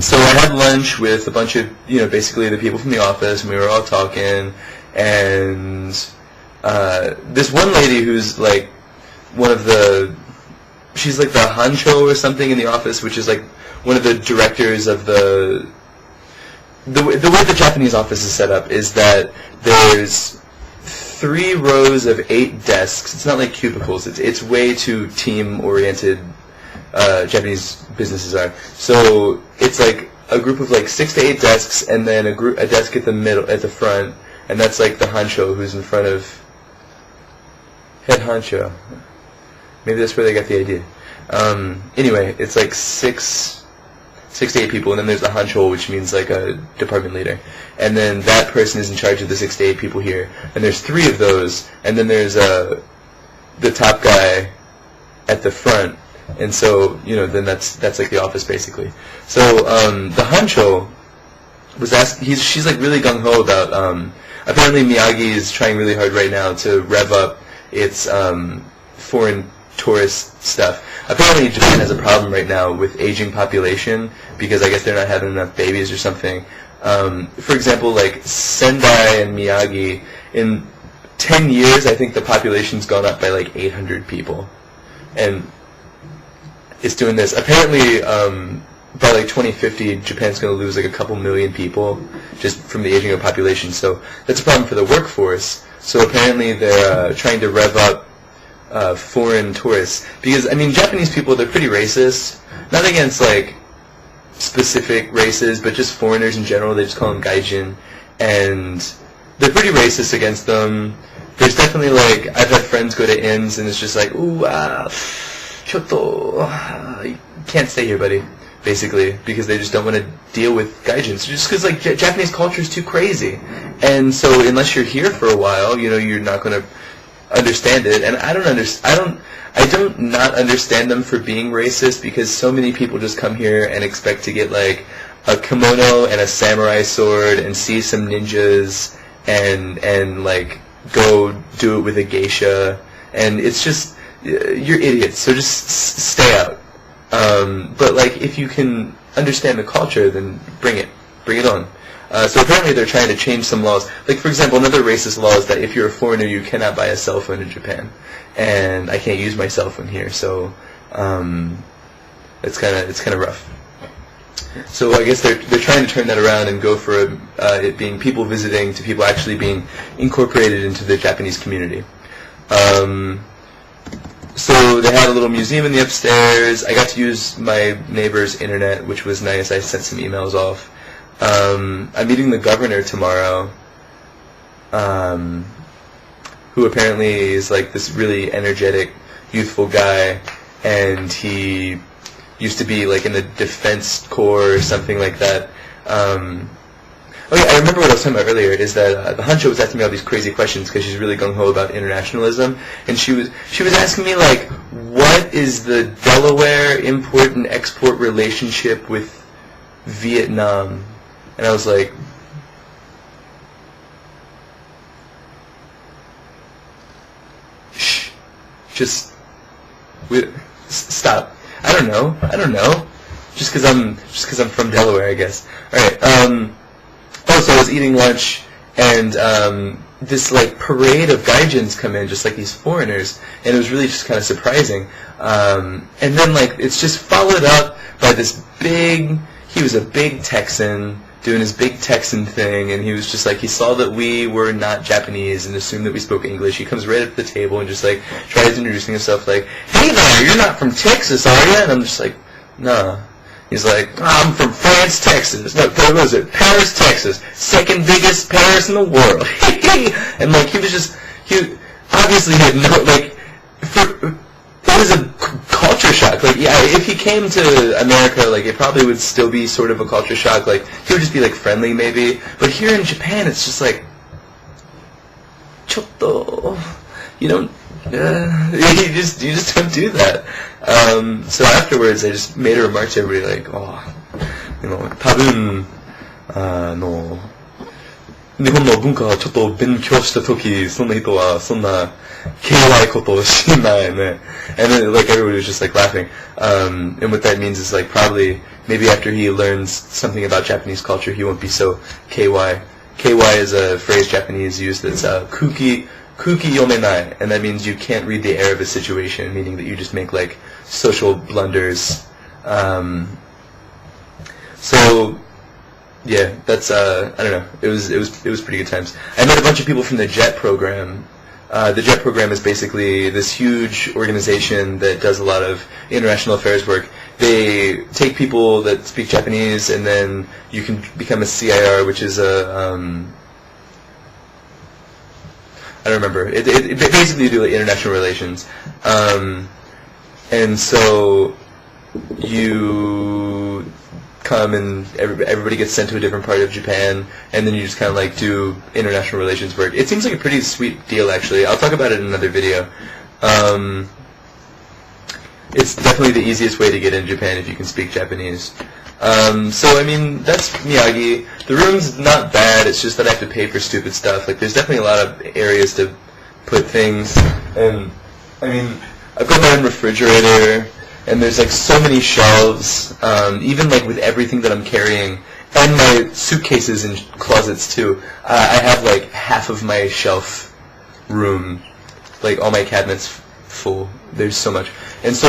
So I had lunch with a bunch of, basically the people from the office, and we were all talking, and this one lady who's like she's like the hancho or something in the office, which is like one of the directors of the way the Japanese office is set up is that there's 3 rows of 8 desks. It's not like cubicles. It's way too team-oriented. Japanese businesses are. So it's like a group of like 6 to 8 desks, and then a desk at the front, and that's like the hancho who's in front of head hancho. Maybe that's where they got the idea. Anyway, it's like 6 to 8 people, and then there's the hancho, which means like a department leader, and then that person is in charge of the 6 to 8 people here, and there's 3 of those, and then there's the top guy at the front, and so then that's like the office basically. So the hancho was asked. She's like really gung ho about. Apparently Miyagi is trying really hard right now to rev up its foreign tourist stuff. Apparently Japan has a problem right now with aging population because I guess they're not having enough babies or something. For example, like Sendai and Miyagi, in 10 years I think the population's gone up by like 800 people. And it's doing this. Apparently by like 2050 Japan's going to lose like a couple million people just from the aging of population. So that's a problem for the workforce. So apparently they're trying to rev up foreign tourists, because Japanese people, they're pretty racist, not against like specific races, but just foreigners in general. They just call them gaijin, and they're pretty racist against them. There's definitely like, I've had friends go to inns and it's just like, ooh, choto, you can't stay here, buddy, basically, because they just don't want to deal with gaijins, just because like Japanese culture is too crazy, and so unless you're here for a while, you're not going to understand it. And I don't not understand them for being racist, because so many people just come here and expect to get like a kimono and a samurai sword and see some ninjas and like go do it with a geisha, and it's just, you're idiots, so just stay out. But like, if you can understand the culture, then bring it on. So apparently they're trying to change some laws. Like, for example, another racist law is that if you're a foreigner, you cannot buy a cell phone in Japan. And I can't use my cell phone here, so it's kind of rough. So I guess they're trying to turn that around and go for it being people visiting to people actually being incorporated into the Japanese community. So they had a little museum in the upstairs. I got to use my neighbor's internet, which was nice. I sent some emails off. I'm meeting the governor tomorrow, who apparently is like this really energetic, youthful guy, and he used to be like in the defense corps or something like that. Oh yeah, I remember what I was talking about earlier, is that the Hancho was asking me all these crazy questions because she's really gung-ho about internationalism, and she was asking me like, what is the Delaware import and export relationship with Vietnam? And I was like, shh, just stop. I don't know. Just because I'm from Delaware, I guess. All right. So I was eating lunch, and this like parade of gaijins come in, just like these foreigners, and it was really just kind of surprising. And then like it's just followed up by this big. He was a big Texan doing his big Texan thing, and he was just like, he saw that we were not Japanese and assumed that we spoke English. He comes right up to the table and just like tries introducing himself, like, "Hey there, you're not from Texas, are you?" And I'm just like, "Nah." He's like, "I'm from France, Texas. No, what was it? Paris, Texas. Second biggest Paris in the world." And like, he obviously had no, like, it was a culture shock. Like, yeah, if he came to America, like, it probably would still be sort of a culture shock. Like, he would just be like friendly maybe. But here in Japan, it's just like, chotto, you don't, you just don't do that. So afterwards, I just made a remark to everybody like, "Oh, tabun, no, 日本の文化をちょっと勉強したとき、そんな人はそんな敬愛ことをしないね." And then like everybody was just like laughing. And what that means is like probably maybe after he learns something about Japanese culture, he won't be so KY. KY is a phrase Japanese use that's kuki yomenai, and that means you can't read the air of a situation, meaning that you just make like social blunders. So yeah, that's I don't know. It was pretty good times. I met a bunch of people from the JET program. The JET program is basically this huge organization that does a lot of international affairs work. They take people that speak Japanese, and then you can become a CIR, which is a I don't remember. It basically you do like international relations, and so you come and everybody gets sent to a different part of Japan, and then you just kind of like do international relations work. It seems like a pretty sweet deal, actually. I'll talk about it in another video. It's definitely the easiest way to get in Japan if you can speak Japanese. So I mean, that's Miyagi. The room's not bad. It's just that I have to pay for stupid stuff. Like, there's definitely a lot of areas to put things, and I mean, I've got my own refrigerator. And there's like so many shelves, even like with everything that I'm carrying, and my suitcases and closets too. I have like half of my shelf room, like all my cabinets full. There's so much. And so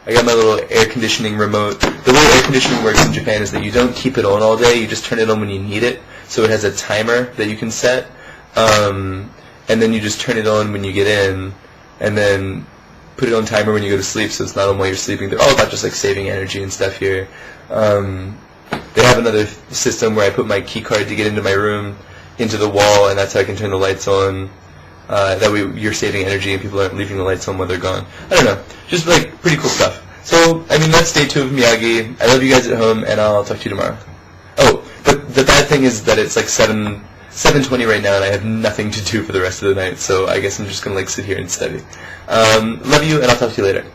I got my little air conditioning remote. The way air conditioning works in Japan is that you don't keep it on all day, you just turn it on when you need it. So it has a timer that you can set, and then you just turn it on when you get in, and then put it on timer when you go to sleep, so it's not on while you're sleeping. They're all about just like saving energy and stuff here. They have another system where I put my key card to get into my room, into the wall, and that's how I can turn the lights on. That way you're saving energy and people aren't leaving the lights on while they're gone. I don't know. Just like pretty cool stuff. So, I mean, that's day 2 of Miyagi. I love you guys at home, and I'll talk to you tomorrow. Oh, but the bad thing is that it's like 7:20 right now, and I have nothing to do for the rest of the night, so I guess I'm just going to like sit here and study. Love you, and I'll talk to you later.